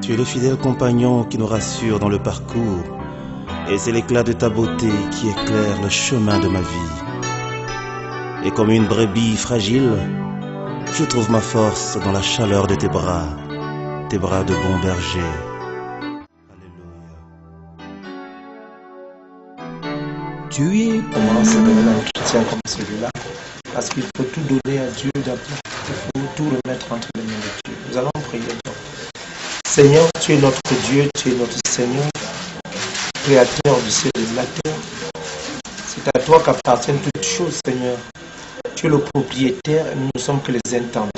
Tu es le fidèle compagnon qui nous rassure dans le parcours, et c'est l'éclat de ta beauté qui éclaire le chemin de ma vie. Et comme une brebis fragile, je trouve ma force dans la chaleur de tes bras de bon berger. Alléluia. Tu es comment se donner un chrétien comme celui-là, parce qu'il faut tout donner à Dieu d'abord, il faut tout remettre entre les mains de Dieu. Nous allons prier donc. Seigneur, tu es notre Dieu, tu es notre Seigneur, créateur du ciel et de la terre. C'est à toi qu'appartiennent toutes choses, Seigneur. Tu es le propriétaire et nous ne sommes que les intendants.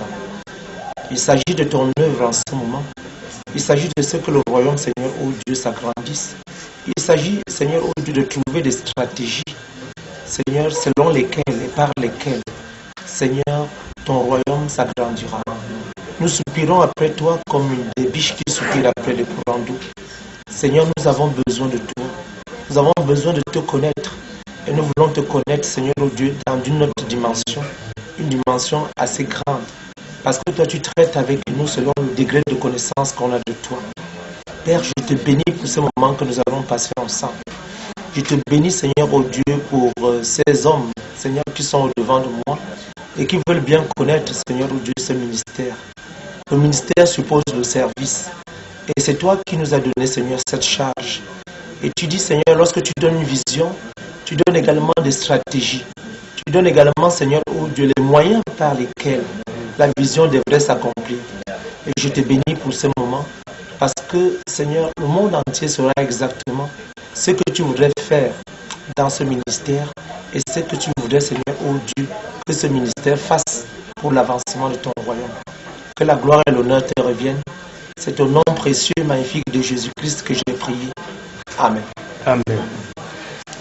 Il s'agit de ton œuvre en ce moment. Il s'agit de ce que le royaume, Seigneur, ô Dieu, s'agrandisse. Il s'agit, Seigneur, ô Dieu, de trouver des stratégies, Seigneur, selon lesquelles et par lesquelles, Seigneur, ton royaume s'agrandira. Nous soupirons après toi comme des biches qui soupirent après les courants d'eau. Seigneur, nous avons besoin de toi. Nous avons besoin de te connaître. Et nous voulons te connaître, Seigneur, ô Dieu, dans une autre dimension. Une dimension assez grande. Parce que toi, tu traites avec nous selon le degré de connaissance qu'on a de toi. Père, je te bénis pour ce moment que nous allons passer ensemble. Je te bénis, Seigneur, ô Dieu, pour ces hommes, Seigneur, qui sont au-devant de moi et qui veulent bien connaître, Seigneur, ô Dieu, ce ministère. Le ministère suppose le service. Et c'est toi qui nous as donné, Seigneur, cette charge. Et tu dis, Seigneur, lorsque tu donnes une vision, tu donnes également des stratégies. Tu donnes également, Seigneur, ô Dieu, les moyens par lesquels la vision devrait s'accomplir. Et je te bénis pour ce moment. Parce que, Seigneur, le monde entier saura exactement ce que tu voudrais faire dans ce ministère et ce que tu voudrais, Seigneur, ô Dieu, que ce ministère fasse pour l'avancement de ton royaume. Que la gloire et l'honneur te reviennent. C'est au nom précieux et magnifique de Jésus-Christ que j'ai prié. Amen. Amen.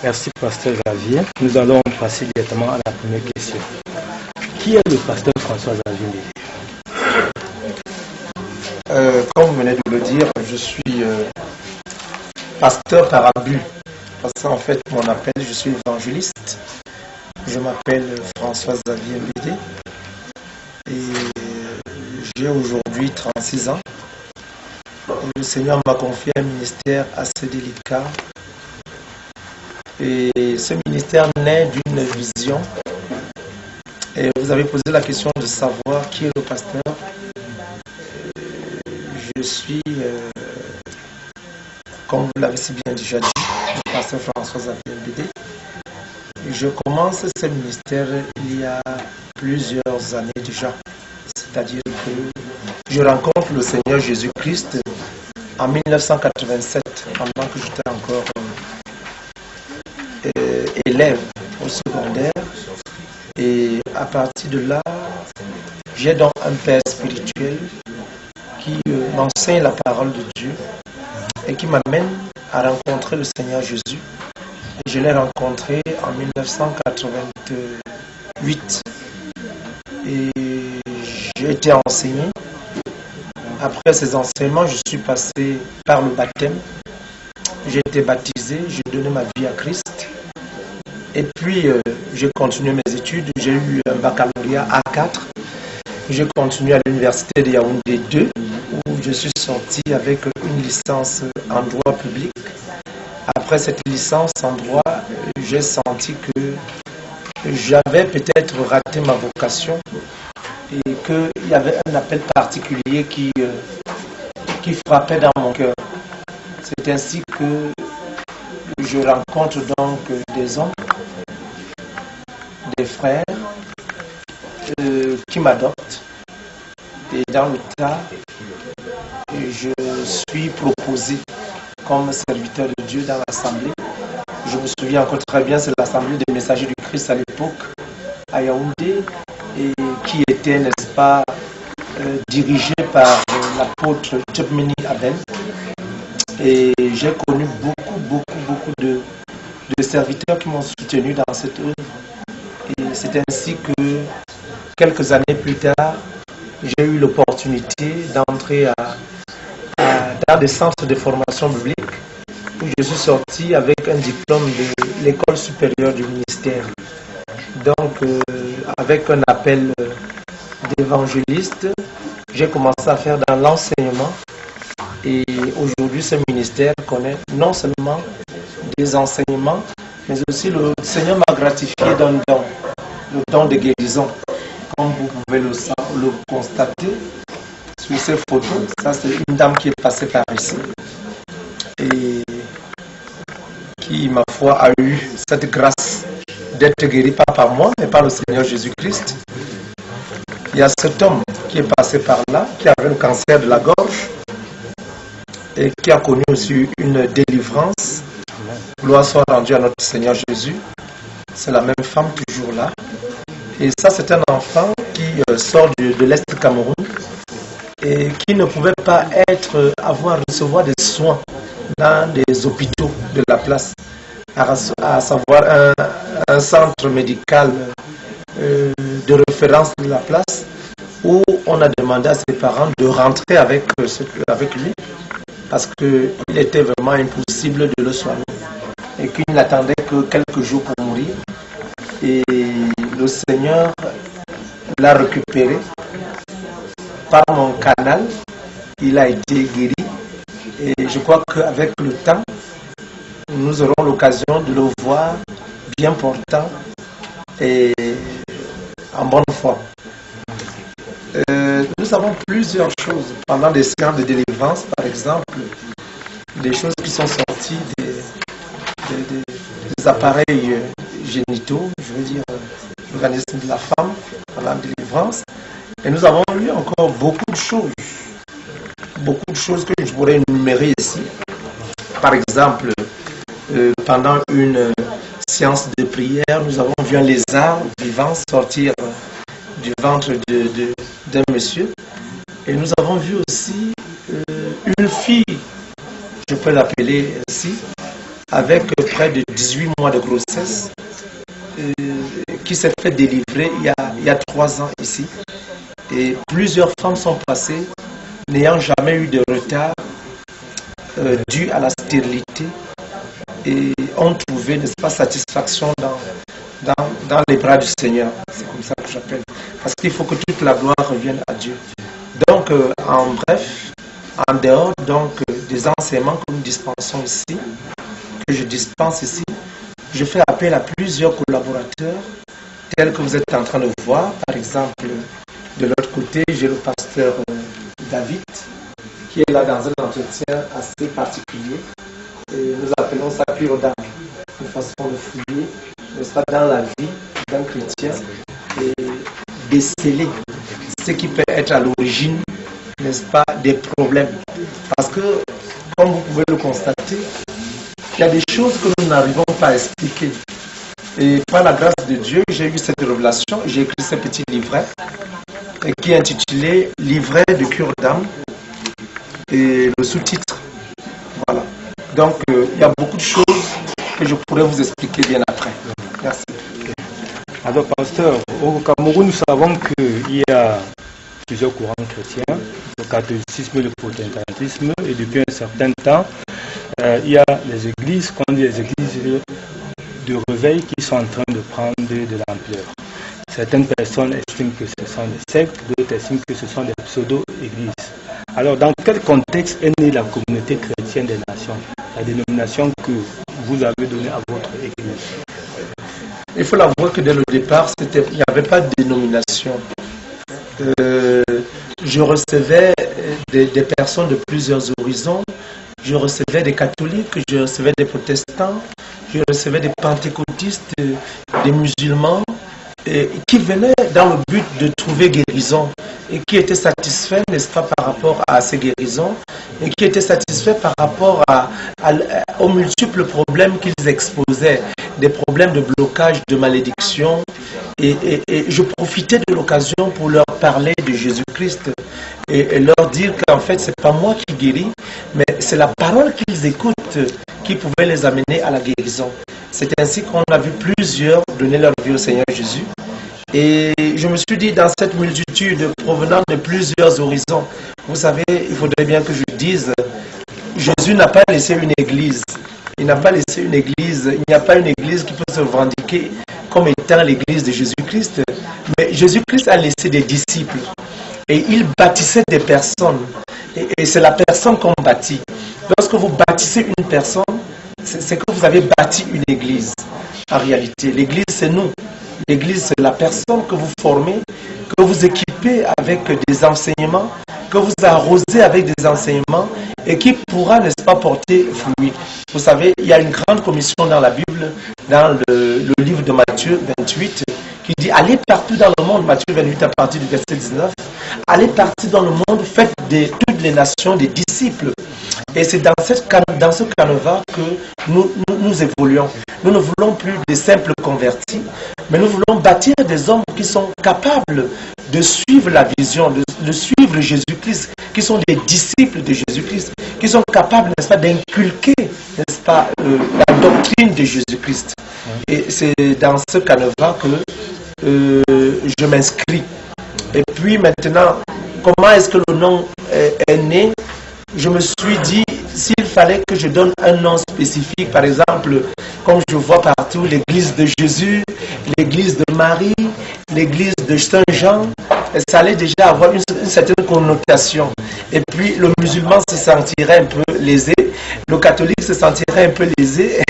Merci, pasteur Xavier. Nous allons passer directement à la première question. Qui est le pasteur François Xavier Mbédé? Comme vous venez de le dire, je suis pasteur par abus. Parce qu'en fait, mon appel, je suis évangéliste. Je m'appelle François Xavier Mbédé. Et j'ai aujourd'hui 36 ans. Le Seigneur m'a confié un ministère assez délicat. Et ce ministère naît d'une vision. Et vous avez posé la question de savoir qui est le pasteur. Je suis, comme vous l'avez si bien déjà dit, le pasteur François Xavier Mbédé. Je commence ce ministère il y a plusieurs années déjà. C'est-à-dire que je rencontre le Seigneur Jésus-Christ en 1987, pendant que j'étais encore élève au secondaire. Et à partir de là, j'ai donc un père spirituel qui m'enseigne la parole de Dieu et qui m'amène à rencontrer le Seigneur Jésus. Et je l'ai rencontré en 1988. Et j'ai été enseigné. Après ces enseignements, je suis passé par le baptême. J'ai été baptisé, j'ai donné ma vie à Christ. Et puis, j'ai continué mes études. J'ai eu un baccalauréat A4. J'ai continué à l'université de Yaoundé 2, où je suis sorti avec une licence en droit public. Après cette licence en droit, j'ai senti que j'avais peut-être raté ma vocation et qu'il y avait un appel particulier qui frappait dans mon cœur. C'est ainsi que je rencontre donc des hommes, des frères qui m'adoptent. Et dans le tas, je suis proposé comme serviteur de Dieu dans l'assemblée. Je me souviens encore très bien, c'est l'assemblée des messagers du Christ à l'époque, à Yaoundé, et qui était, n'est-ce pas, dirigée par l'apôtre Tchepmeni Abel. Et j'ai connu beaucoup de serviteurs qui m'ont soutenu dans cette œuvre. Et c'est ainsi que, quelques années plus tard, j'ai eu l'opportunité d'entrer dans des centres de formation biblique où je suis sorti avec un diplôme de l'école supérieure du ministère. Donc, avec un appel d'évangéliste, j'ai commencé à faire dans l'enseignement Et aujourd'hui, ce ministère connaît non seulement des enseignements, mais aussi le Seigneur m'a gratifié d'un don, le don de guérison. Comme vous pouvez le constater sur ces photos, ça c'est une dame qui est passée par ici et qui, ma foi, a eu cette grâce d'être guérie, pas par moi, mais par le Seigneur Jésus-Christ. Il y a cet homme qui est passé par là, qui avait le cancer de la gorge et qui a connu aussi une délivrance. Gloire soit rendue à notre Seigneur Jésus. C'est la même femme toujours là. Et ça, c'est un enfant qui sort de l'Est du Cameroun et qui ne pouvait pas recevoir des soins dans des hôpitaux de la place, à savoir un centre médical de référence de la place, où on a demandé à ses parents de rentrer avec lui parce qu'il était vraiment impossible de le soigner et qu'il n'attendait que quelques jours pour mourir. Et le Seigneur l'a récupéré par mon canal. Il a été guéri et je crois qu'avec le temps, nous aurons l'occasion de le voir bien portant et en bonne forme. Nous avons plusieurs choses pendant des séances de délivrance, par exemple, des choses qui sont sorties des appareils génitaux, je veux dire l'organisme de la femme pendant la délivrance. Et nous avons eu encore beaucoup de choses que je pourrais énumérer ici. Par exemple, pendant une séance de prière, nous avons vu un lézard vivant sortir du ventre d'un monsieur. Et nous avons vu aussi une fille, je peux l'appeler ainsi, avec près de 18 mois de grossesse, qui s'est fait délivrer il y a 3 ans ici. Et plusieurs femmes sont passées, n'ayant jamais eu de retard dû à la stérilité, et ont trouvé, n'est-ce pas, satisfaction dans les bras du Seigneur. C'est comme ça que j'appelle. Parce qu'il faut que toute la gloire revienne à Dieu. Donc, en bref, en dehors donc, des enseignements que nous dispensons ici, que je dispense ici, je fais appel à plusieurs collaborateurs, tels que vous êtes en train de voir. Par exemple, de l'autre côté, j'ai le pasteur David, qui est là dans un entretien assez particulier. Et nous appelons ça cure d'âme, une façon de fouiller, n'est-ce pas, dans la vie d'un chrétien et déceler ce qui peut être à l'origine, n'est-ce pas, des problèmes. Parce que, comme vous pouvez le constater, il y a des choses que nous n'arrivons pas à expliquer. Et par la grâce de Dieu, j'ai eu cette révélation, j'ai écrit ce petit livret qui est intitulé « Livret de cure d'âme » et le sous-titre. Voilà. Donc, il y a beaucoup de choses que je pourrais vous expliquer bien après. Merci. Alors, pasteur, au Cameroun, nous savons qu'il y a plusieurs courants chrétiens, le catholicisme et le protestantisme, et depuis un certain temps, il y a les églises, qu'on dit les églises de réveil, qui sont en train de prendre de l'ampleur. Certaines personnes estiment que ce sont des sectes, d'autres estiment que ce sont des pseudo-églises. Alors, dans quel contexte est née la communauté chrétienne des nations, la dénomination que vous avez donnée à votre église? Il faut l'avouer que dès le départ, il n'y avait pas de dénomination. Je recevais des personnes de plusieurs horizons. Je recevais des catholiques, je recevais des protestants, je recevais des pentecôtistes, des musulmans, qui venaient dans le but de trouver guérison et qui étaient satisfaits, n'est-ce pas, par rapport à ces guérisons et qui étaient satisfaits par rapport aux multiples problèmes qu'ils exposaient, des problèmes de blocage, de malédiction. Et je profitais de l'occasion pour leur parler de Jésus-Christ et leur dire qu'en fait, ce n'est pas moi qui guéris, mais c'est la parole qu'ils écoutent qui pouvait les amener à la guérison. C'est ainsi qu'on a vu plusieurs donner leur vie au Seigneur Jésus. Et je me suis dit, dans cette multitude provenant de plusieurs horizons, vous savez, il faudrait bien que je dise, Jésus n'a pas laissé une église. Il n'a pas laissé une église. Il n'y a pas une église qui peut se revendiquer comme étant l'église de Jésus-Christ. Mais Jésus-Christ a laissé des disciples. Et il bâtissait des personnes. Et c'est la personne qu'on bâtit. Lorsque vous bâtissez une personne, c'est que vous avez bâti une église. En réalité, l'église, c'est nous. L'église, c'est la personne que vous formez, que vous équipez avec des enseignements, que vous arrosez avec des enseignements et qui pourra, n'est-ce pas, porter fruit. Vous savez, il y a une grande commission dans la Bible, dans le livre de Matthieu 28, qui dit « Allez partout dans le monde », Matthieu 28 à partir du verset 19, « Allez partout dans le monde, faites de toutes les nations des disciples ». Et c'est dans ce canevas que nous évoluons. Nous ne voulons plus des simples convertis, mais nous voulons bâtir des hommes qui sont capables de suivre la vision, de suivre Jésus-Christ, qui sont des disciples de Jésus-Christ, qui sont capables, n'est-ce pas, d'inculquer, n'est-ce pas, la doctrine de Jésus-Christ. Et c'est dans ce canevas que je m'inscris. Et puis maintenant, comment est-ce que le nom est né? Je me suis dit, s'il fallait que je donne un nom spécifique, par exemple, comme je vois partout, l'église de Jésus, l'église de Marie, l'église de Saint-Jean, ça allait déjà avoir une certaine connotation. Et puis le musulman se sentirait un peu lésé, le catholique se sentirait un peu lésé,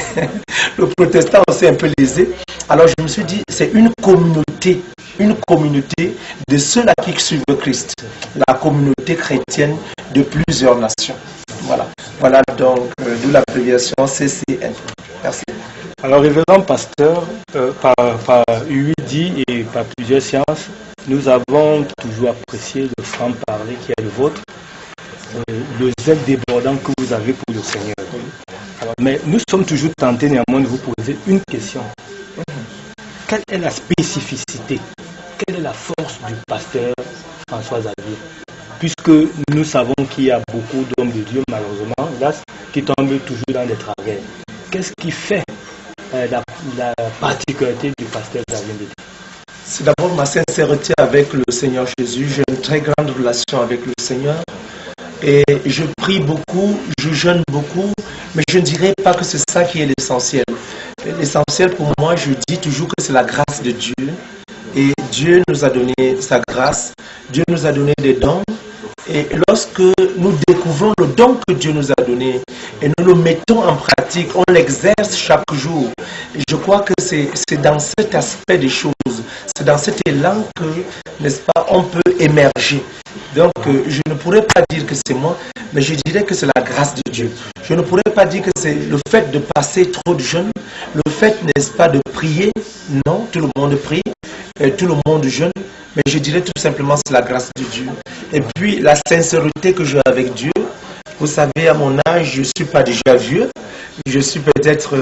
le protestant aussi un peu lésé. Alors je me suis dit, c'est une communauté de ceux-là qui suivent le Christ, la communauté chrétienne de plusieurs nations. Voilà donc d'où l'abréviation CCN. Merci. Alors, révérend pasteur, par UID et par plusieurs séances, nous avons toujours apprécié le franc-parler qui est le vôtre, le zèle débordant que vous avez pour le Seigneur. Alors, mais nous sommes toujours tentés néanmoins de vous poser une question. Quelle est la spécificité, quelle est la force du pasteur François Xavier? Puisque nous savons qu'il y a beaucoup d'hommes de Dieu, malheureusement, là, qui tombent toujours dans des travers. Qu'est-ce qui fait la particularité du pasteur Xavier Ndédi? C'est d'abord ma sincérité avec le Seigneur Jésus. J'ai une très grande relation avec le Seigneur. Et je prie beaucoup, je jeûne beaucoup, mais je ne dirais pas que c'est ça qui est l'essentiel. L'essentiel pour moi, je dis toujours que c'est la grâce de Dieu. Et Dieu nous a donné sa grâce, Dieu nous a donné des dons. Et lorsque nous découvrons le don que Dieu nous a donné et nous le mettons en pratique, on l'exerce chaque jour. Et je crois que c'est dans cet aspect des choses, c'est dans cet élan que, n'est-ce pas, on peut émerger. Donc, je ne pourrais pas dire que c'est moi, mais je dirais que c'est la grâce de Dieu. Je ne pourrais pas dire que c'est le fait de passer trop de jeûne, le fait, n'est-ce pas, de prier. Non, tout le monde prie, tout le monde jeûne, mais je dirais tout simplement c'est la grâce de Dieu. Et puis, la sincérité que j'ai avec Dieu. Vous savez, à mon âge, je ne suis pas déjà vieux. Je suis peut-être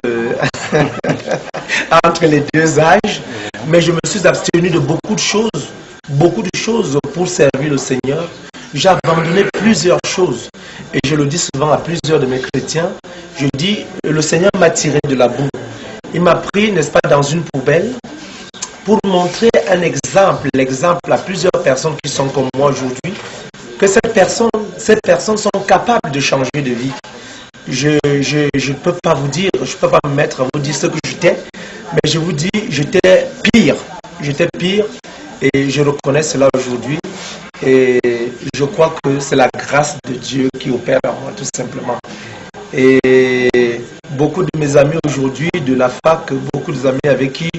entre les deux âges, mais je me suis abstenu de beaucoup de choses pour servir le Seigneur. J'ai abandonné plusieurs choses. Et je le dis souvent à plusieurs de mes chrétiens. Je dis, le Seigneur m'a tiré de la boue. Il m'a pris, n'est-ce pas, dans une poubelle pour montrer un exemple, l'exemple à plusieurs personnes qui sont comme moi aujourd'hui, que ces personnes sont capables de changer de vie. Je ne peux pas vous dire, je ne peux pas me mettre à vous dire ce que j'étais, mais je vous dis, j'étais pire et je reconnais cela aujourd'hui et je crois que c'est la grâce de Dieu qui opère en moi tout simplement. Et beaucoup de mes amis aujourd'hui de la fac, beaucoup des amis avec qui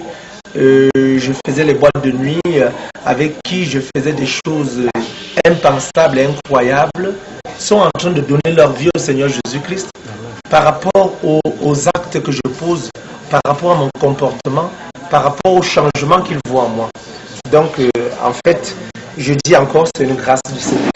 je faisais les boîtes de nuit, avec qui je faisais des choses impensables et incroyables, sont en train de donner leur vie au Seigneur Jésus-Christ par rapport aux actes que je pose, par rapport à mon comportement, par rapport au changement qu'ils voient en moi. Donc, en fait, je dis encore, c'est une grâce du Seigneur.